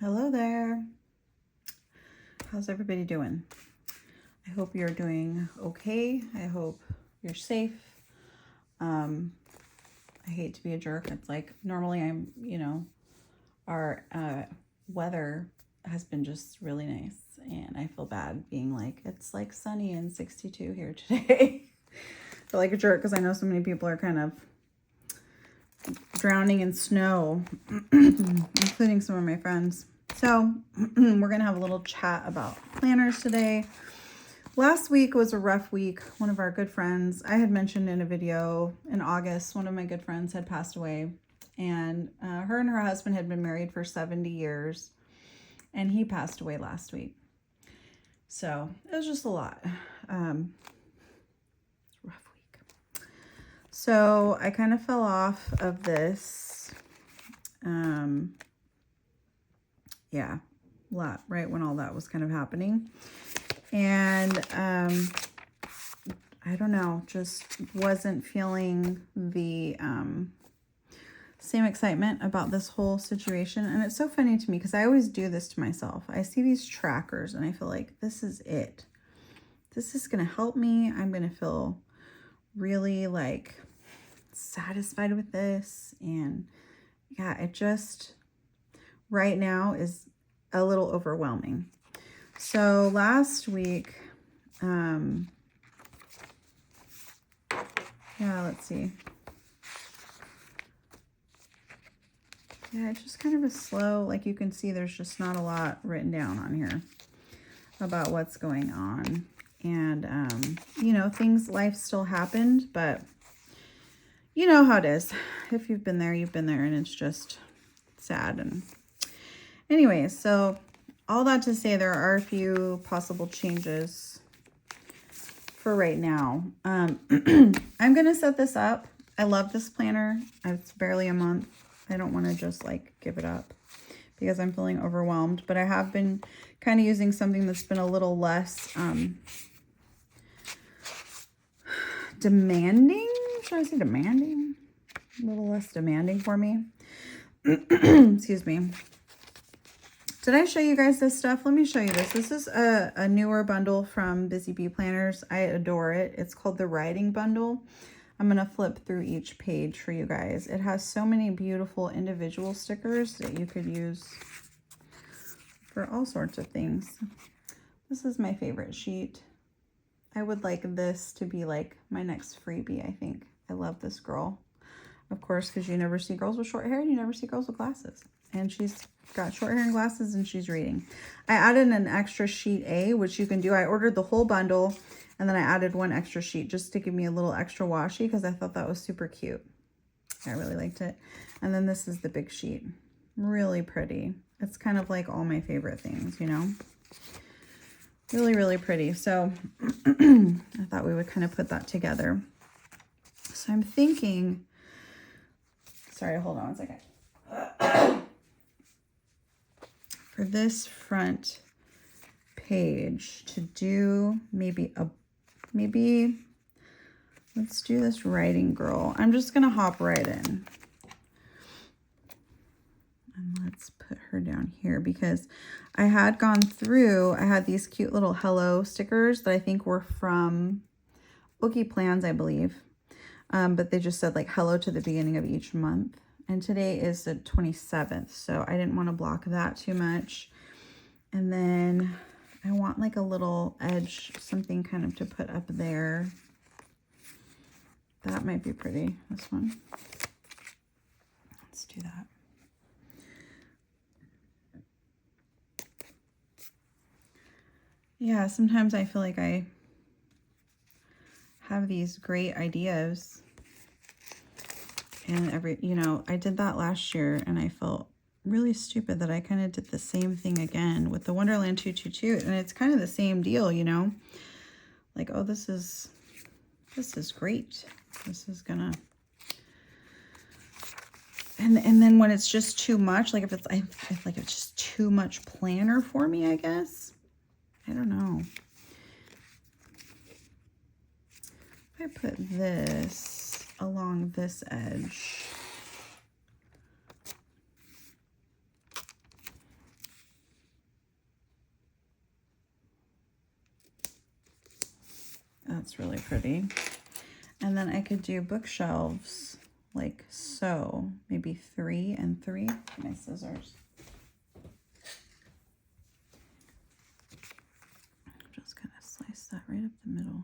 Hello there. How's everybody doing? I hope you're doing okay. I hope you're safe. I hate to be a jerk. It's like normally our weather has been just really nice, and I feel bad being like, it's like sunny and 62 here today. I feel like a jerk because I know so many people are kind of drowning in snow, including some of my friends. So we're going to have a little chat about planners today. Last week was a rough week. One of our good friends, I had mentioned in a video in August, one of my good friends had passed away, and her and her husband had been married for 70 years, and he passed away last week. So it was just a lot. Rough week. So I kind of fell off of this. Yeah, right when all that was kind of happening. And I don't know, just wasn't feeling the same excitement about this whole situation. And it's so funny to me because I always do this to myself. I see these trackers and I feel like this is it. This is going to help me. I'm going to feel really like satisfied with this. And yeah, it just right now is a little overwhelming. So last week, yeah, let's see. Yeah, it's just kind of a slow, like you can see there's just not a lot written down on here about what's going on. And, you know, life still happened, but you know how it is. If you've been there, you've been there, and it's just sad. And anyways, so all that to say, there are a few possible changes for right now. I'm going to set this up. I love this planner. It's barely a month. I don't want to just like give it up because I'm feeling overwhelmed, but I have been kind of using something that's been a little less demanding. Should I say demanding? A little less demanding for me. Excuse me. Did I show you guys this stuff? Let me show you this. This is a newer bundle from Busy Bee Planners. I adore it. It's called the Writing Bundle. I'm going to flip through each page for you guys. It has so many beautiful individual stickers that you could use for all sorts of things. This is my favorite sheet. I would like this to be like my next freebie, I think. I love this girl. Of course, because you never see girls with short hair and you never see girls with glasses. And she's got short hair and glasses and she's reading. I added an extra sheet A, which you can do. I ordered the whole bundle and then I added one extra sheet just to give me a little extra washi because I thought that was super cute. I really liked it. And then this is the big sheet. Really pretty. It's kind of like all my favorite things, you know? Really, really pretty. So I thought we would kind of put that together. So I'm thinking, sorry, hold on one second. For this front page to do maybe let's do this writing girl. I'm just going to hop right in. And let's put her down here because I had gone through, I had these cute little hello stickers that I think were from Boogie Plans, I believe. But they just said like hello to the beginning of each month. And today is the 27th, so I didn't want to block that too much. And then I want like a little edge, something kind of to put up there. That might be pretty, this one. Let's do that. Yeah, sometimes I feel like I have these great ideas. And I did that last year and I felt really stupid that I kind of did the same thing again with the Wonderland 222. And it's kind of the same deal, you know, like, oh, this is great. This is gonna, and then when it's just too much, like I feel like it's just too much planner for me, I guess. I don't know. If I put this along this edge, that's really pretty. And then I could do bookshelves like so, maybe 3 and 3. My scissors. Just kind of slice that right up the middle.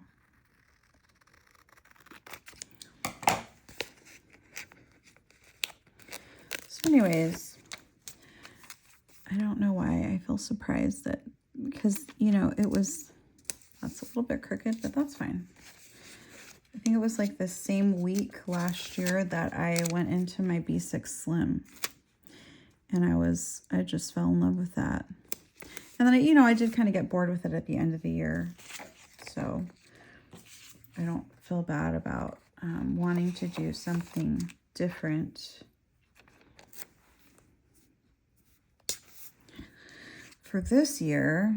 So anyways, I don't know why I feel surprised that, because, you know, that's a little bit crooked, but that's fine. I think it was like the same week last year that I went into my B6 Slim. And I just fell in love with that. And then, you know, I did kind of get bored with it at the end of the year. So I don't feel bad about wanting to do something different for this year.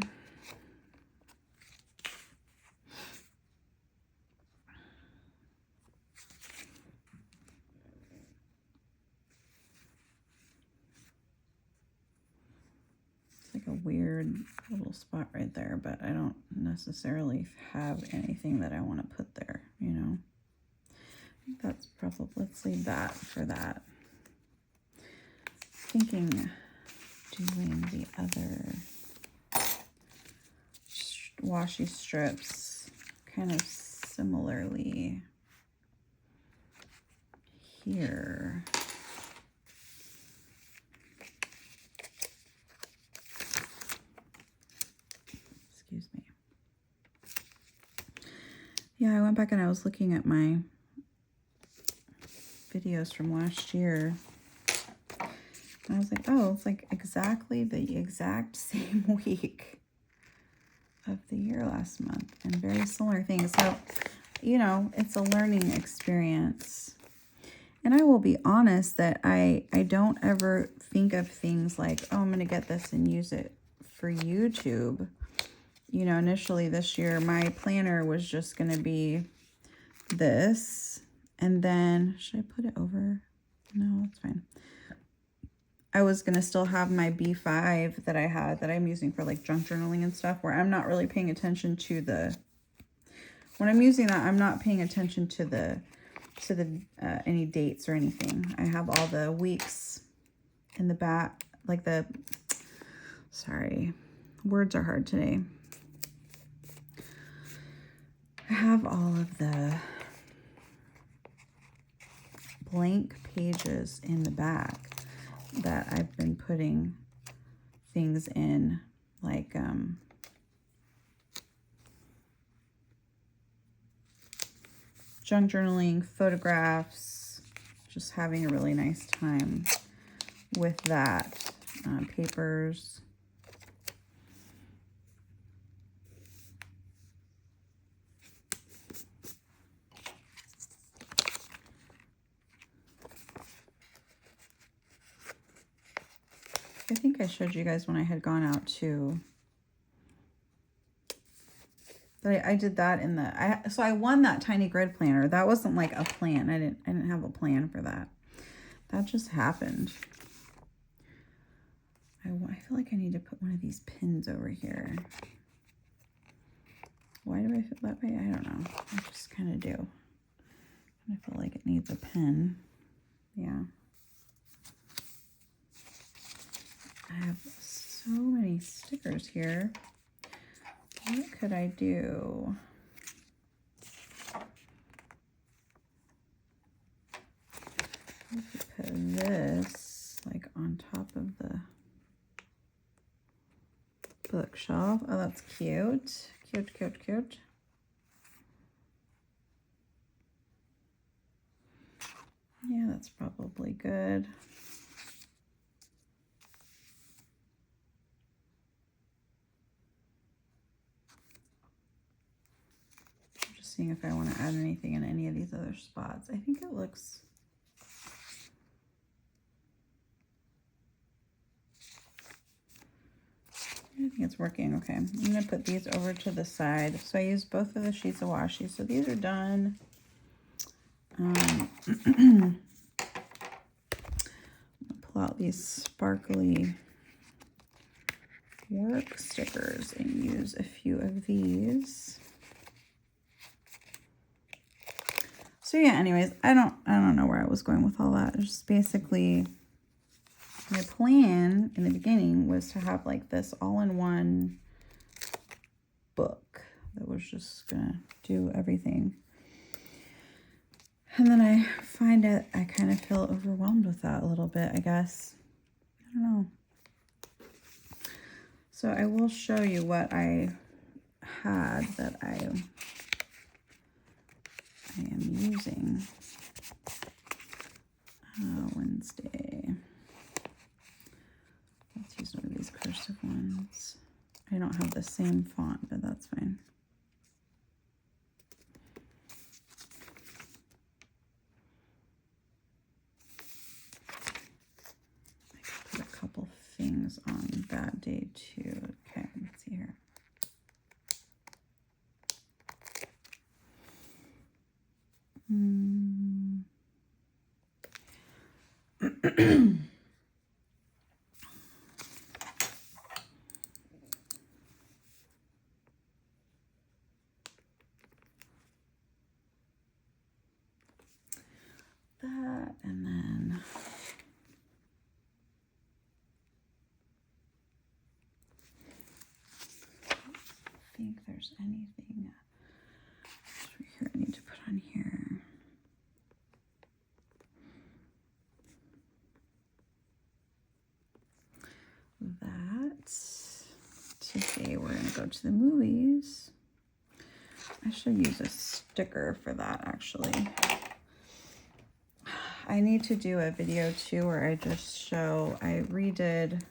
It's like a weird little spot right there, but I don't necessarily have anything that I want to put there, you know. I think that's probably, let's leave that for that. Thinking doing the other washi strips kind of similarly here. Excuse me. Yeah, I went back and I was looking at my videos from last year. And I was like, oh, it's like exactly the exact same week of the year last month and very similar things. So, you know, it's a learning experience. And I will be honest that I don't ever think of things like, oh, I'm going to get this and use it for YouTube. You know, initially this year, my planner was just going to be this. And then, should I put it over? No, that's fine. I was going to still have my B5 that I had that I'm using for like junk journaling and stuff, where I'm not really paying attention to the, when I'm using that, I'm not paying attention to the any dates or anything. I have all the weeks in the back, like the, sorry, words are hard today. I have all of the blank pages in the back that I've been putting things in, like junk journaling, photographs, just having a really nice time with that. Papers. I think I showed you guys when I had gone out to, but I did that in the, so I won that tiny grid planner. That wasn't like a plan. I didn't have a plan for that. That just happened. I feel like I need to put one of these pins over here. Why do I feel that way? I don't know. I just kind of do. I feel like it needs a pin. Yeah. I have so many stickers here. What could I do? I could put this like on top of the bookshelf. Oh, that's cute. Cute, cute, cute. Yeah, that's probably good. Seeing if I want to add anything in any of these other spots. I think it looks, I think it's working okay. I'm going to put these over to the side. So I used both of the sheets of washi. So these are done. Pull out these sparkly work stickers and use a few of these. So yeah, anyways, I don't know where I was going with all that. It's just basically my plan in the beginning was to have like this all-in-one book that was just gonna do everything. And then I find it, I kind of feel overwhelmed with that a little bit, I guess. I don't know. So I will show you what I had that I am using Wednesday. Let's use one of these cursive ones. I don't have the same font, but that's fine. I could put a couple things on that day too. Okay, let's see here. That, and then I think there's anything here I need to put on here. That. Today we're going to go to the movies. I should use a sticker for that, actually. I need to do a video too where I just show, I redid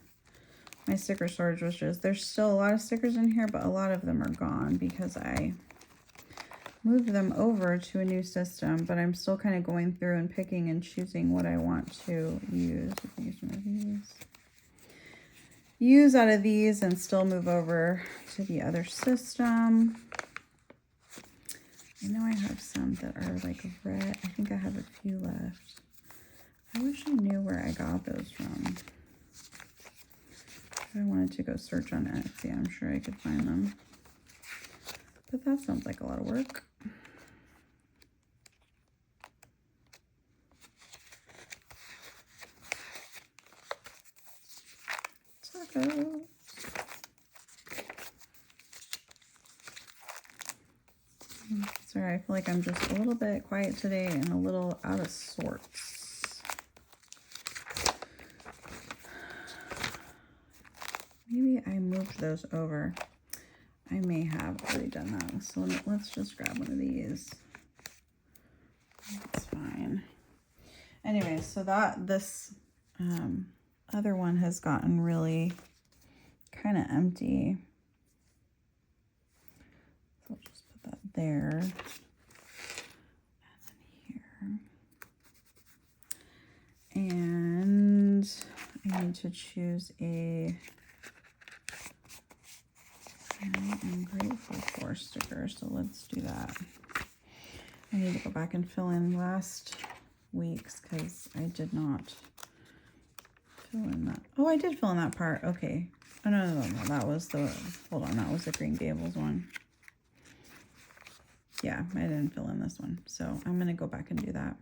my sticker storage, which is, there's still a lot of stickers in here, but a lot of them are gone because I moved them over to a new system, but I'm still kind of going through and picking and choosing what I want to use. I can use one of these. Use out of these and still move over to the other system. I know I have some that are like red. I think I have a few left. I wish I knew where I got those from. If I wanted to go search on Etsy, I'm sure I could find them. But that sounds like a lot of work. Tacos. Sorry, I feel like I'm just a little bit quiet today and a little out of sorts. Maybe I moved those over. I may have already done that. So let's just grab one of these. That's fine. Anyway, so this other one has gotten really kind of empty. So I'll just put that there. And then here. And I need to choose a I'm grateful for sticker, so let's do that. I need to go back and fill in last week's because I did not fill in that. Oh, I did fill in that part. Okay. Oh, no, that was the, hold on, that was the Green Gables one. Yeah, I didn't fill in this one, so I'm going to go back and do that.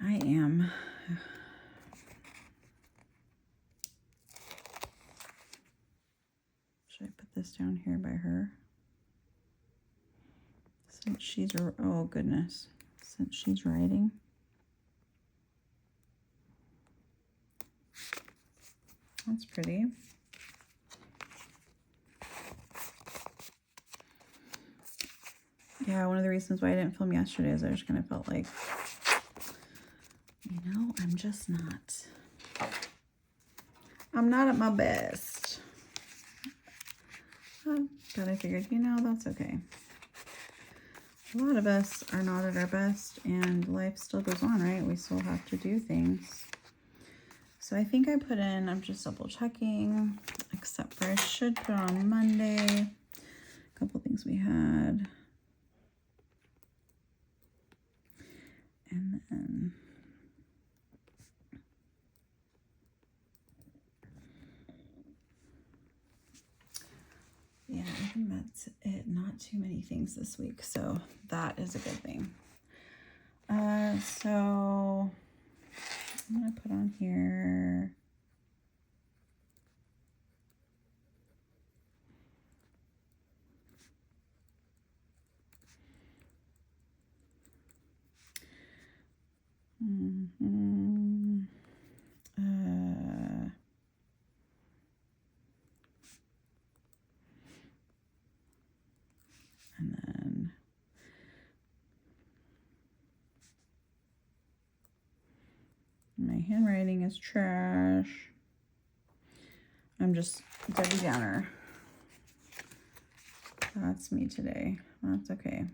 I am... Should I put this down here by her? Since she's, oh goodness, since she's writing. That's pretty. Yeah, one of the reasons why I didn't film yesterday is I just kind of felt like, you know, I'm just not. I'm not at my best. But I figured, you know, that's okay. A lot of us are not at our best and life still goes on, right? We still have to do things. So I think I put in, I'm just double checking, except for I should put on Monday. A couple things we had. And then yeah, I think that's it. Not too many things this week, so that is a good thing. So I'm going to put on here. And then my handwriting is trash. I'm just Debbie Downer. That's me today. That's okay.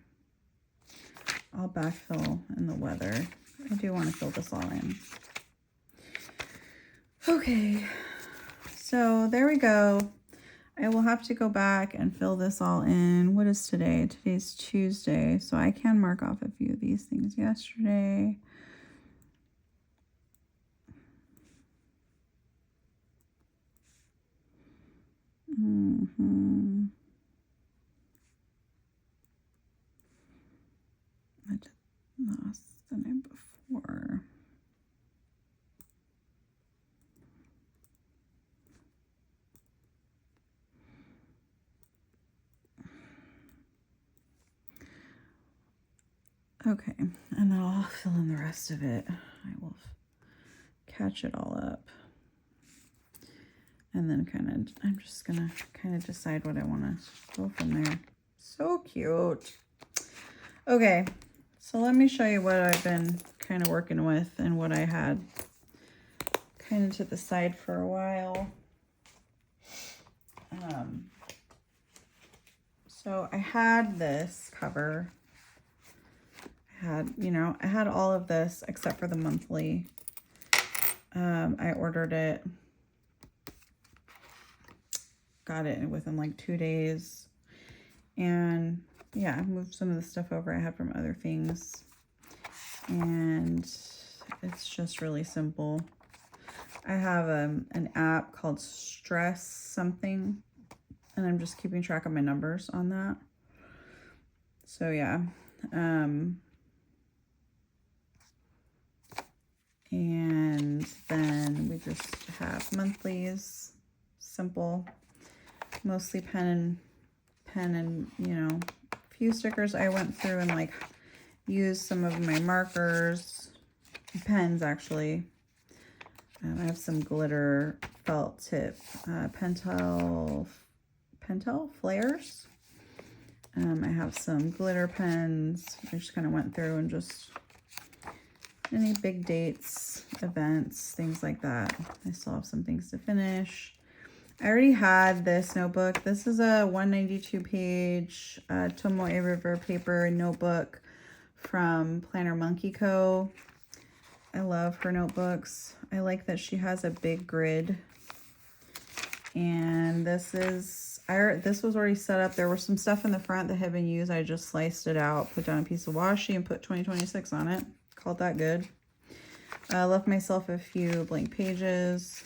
I'll backfill in the weather. I do want to fill this all in. Okay, so there we go. I will have to go back and fill this all in. What is today? Today's Tuesday, so I can mark off a few of these things yesterday. I did this the night before. Okay, and then I'll fill in the rest of it. I will catch it all up. And then I'm just gonna kind of decide what I want to go from there. So cute. Okay, so let me show you what I've been kind of working with and what I had kind of to the side for a while. So I had this cover. I had all of this except for the monthly. I ordered it. Got it within like 2 days. And yeah, I moved some of the stuff over I had from other things. And it's just really simple. I have an app called Stress Something. And I'm just keeping track of my numbers on that. So yeah. And then we just have monthlies, simple, mostly pen and a few stickers. I went through and like used some of my markers, pens actually. I have some glitter felt tip Pentel flares. I have some glitter pens. I just kind of went through and just any big dates, events, things like that. I still have some things to finish. I already had this notebook. This is a 192 page Tomoe River paper notebook from PlannerMonkeyCo. I love her notebooks. I like that she has a big grid. And this was already set up. There was some stuff in the front that had been used. I just sliced it out, put down a piece of washi, and put 2026 on it. Called that good. I left myself a few blank pages,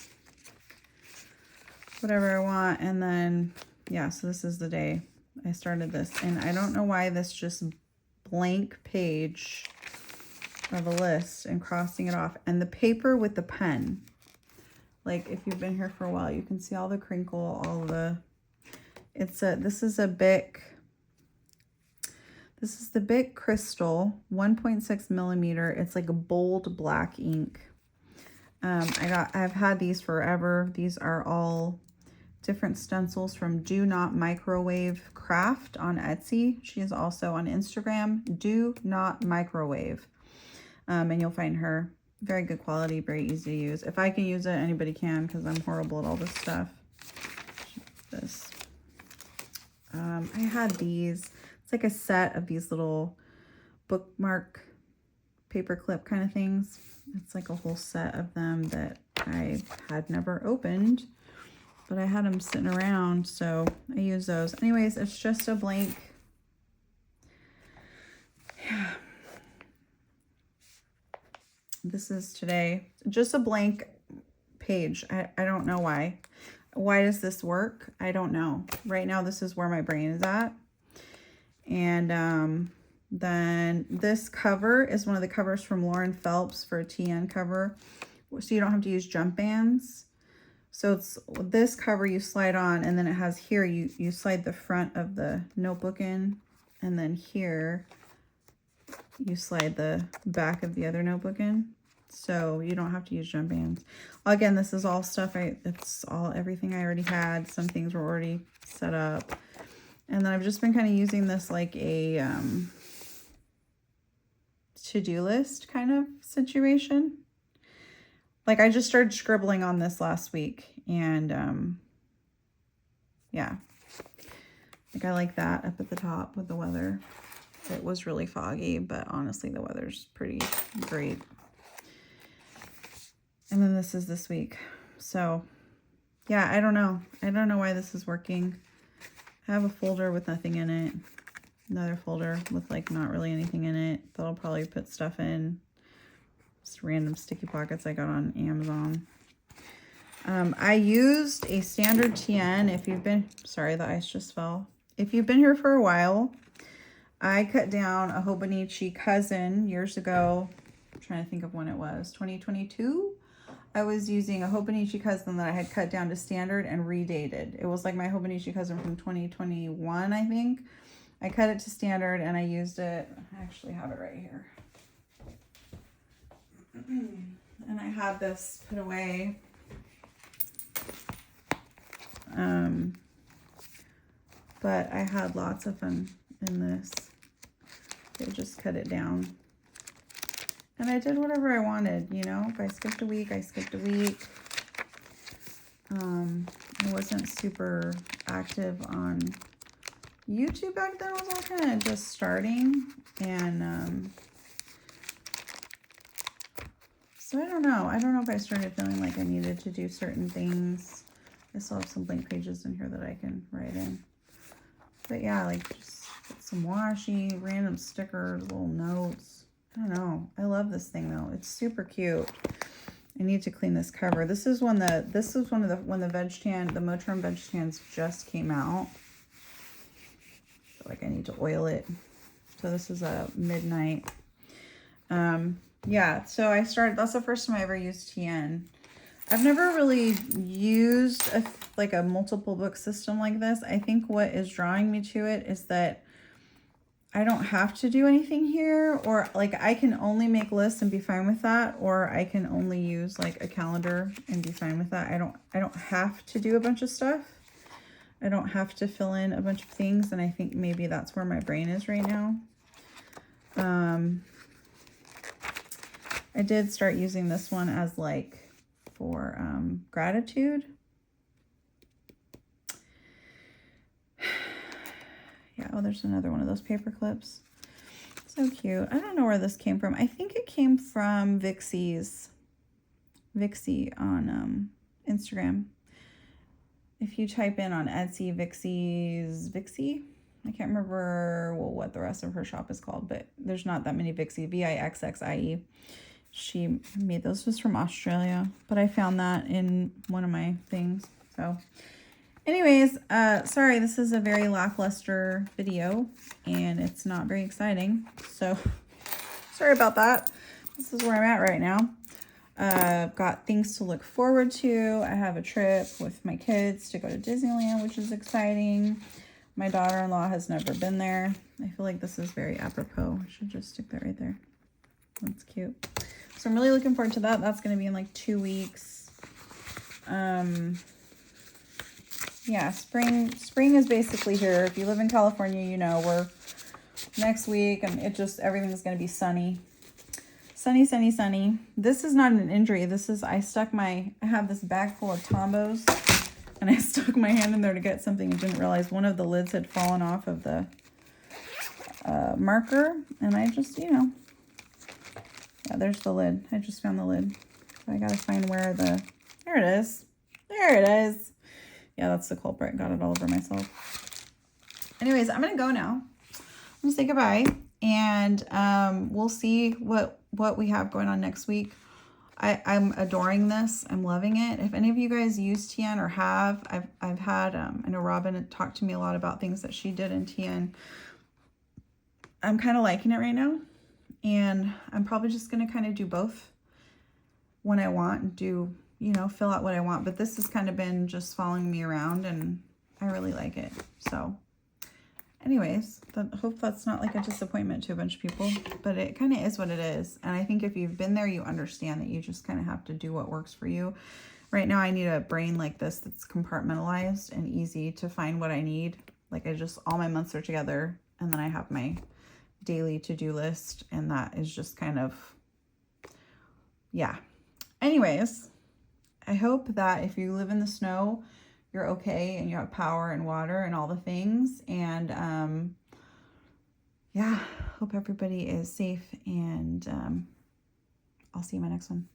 whatever I want. And then, yeah, so this is the day I started this. And I don't know why this just blank page of a list and crossing it off. And the paper with the pen. Like, if you've been here for a while, you can see all the crinkle, all the... This is the Bic Cristal 1.6 millimeter. It's like a bold black ink. I've had these forever. These are all different stencils from Do Not Microwave Craft on Etsy. She is also on Instagram, Do Not Microwave. And you'll find her. Very good quality, very easy to use. If I can use it, anybody can, because I'm horrible at all this stuff. This. I had these. It's like a set of these little bookmark paper clip kind of things. It's like a whole set of them that I had never opened, but I had them sitting around, so I use those. Anyways, it's just a blank. Yeah. This is today. Just a blank page. I don't know why. Why does this work? I don't know. Right now, this is where my brain is at. And Then this cover is one of the covers from Lauren Phelps for a TN cover. So you don't have to use jump bands. So it's this cover you slide on, and then it has here, you slide the front of the notebook in, and then here you slide the back of the other notebook in. So you don't have to use jump bands. Again, this is all stuff, it's all everything I already had. Some things were already set up. And then I've just been kind of using this like a to-do list kind of situation. Like I just started scribbling on this last week, and yeah, like I like that up at the top with the weather. It was really foggy, but honestly the weather's pretty great. And then this is this week. So yeah, I don't know why this is working. I have a folder with nothing in it, another folder with like not really anything in it that I'll probably put stuff in. Just random sticky pockets I got on Amazon. I used a standard TN. If you've been, sorry, the ice just fell. If you've been here for a while, I cut down a Hobonichi cousin years ago. I'm trying to think of when it was, 2022. I was using a Hobonichi cousin that I had cut down to standard and redated. It was like my Hobonichi cousin from 2021, I think. I cut it to standard and I used it. I actually have it right here. And I had this put away. But I had lots of fun in this. I just cut it down. And I did whatever I wanted, you know. If I skipped a week, I skipped a week. I wasn't super active on YouTube back then. I was all kind of just starting. And so I don't know. I don't know if I started feeling like I needed to do certain things. I still have some blank pages in here that I can write in. But yeah, like just put some washi, random stickers, little notes. I don't know. I love this thing though. It's super cute. I need to clean this cover. This is when the when the veg tan, the Motrin veg tans just came out. So like I need to oil it. So this is a midnight. Yeah, so I started, that's the first time I ever used TN. I've never really used like a multiple book system like this. I think what is drawing me to it is that I don't have to do anything here, or like I can only make lists and be fine with that, or I can only use like a calendar and be fine with that. I don't have to do a bunch of stuff. I don't have to fill in a bunch of things, and I think maybe that's where my brain is right now. I did start using this one as like for gratitude. Yeah, oh, there's another one of those paper clips. So cute. I don't know where this came from. I think it came from Vixie on Instagram. If you type in on Etsy, Vixie, I can't remember what the rest of her shop is called, but there's not that many Vixie, Vixxie. She made those, just from Australia, but I found that in one of my things. So anyways, sorry, this is a very lackluster video and it's not very exciting. So sorry about that. This is where I'm at right now. Got things to look forward to. I have a trip with my kids to go to Disneyland, which is exciting. My daughter-in-law has never been there. I feel like this is very apropos. I should just stick that right there. That's cute. So I'm really looking forward to that. That's going to be in like 2 weeks. Yeah, spring is basically here. If you live in California, you know, we're next week, and everything's going to be sunny. Sunny, sunny, sunny. This is not an injury. This is, I have this bag full of Tombos, and I stuck my hand in there to get something and didn't realize one of the lids had fallen off of the marker, and I just, you know, yeah, there's the lid. I just found the lid. So I gotta find where there it is. There it is. Yeah, that's the culprit. Got it all over myself. Anyways, I'm gonna go now. I'm gonna say goodbye, and we'll see what we have going on next week. I'm adoring this. I'm loving it. If any of you guys use TN or have, I've had, I know Robin talked to me a lot about things that she did in TN. I'm kind of liking it right now. And I'm probably just going to kind of do both when I want and do, you know, fill out what I want. But this has kind of been just following me around and I really like it. So anyways, I hope that's not like a disappointment to a bunch of people, but it kind of is what it is. And I think if you've been there, you understand that you just kind of have to do what works for you. Right now, I need a brain like this that's compartmentalized and easy to find what I need. Like all my months are together, and then I have my daily to-do list, and that is just kind of, yeah. Anyways, I hope that if you live in the snow, you're okay and you have power and water and all the things. And yeah, hope everybody is safe, and I'll see you in my next one.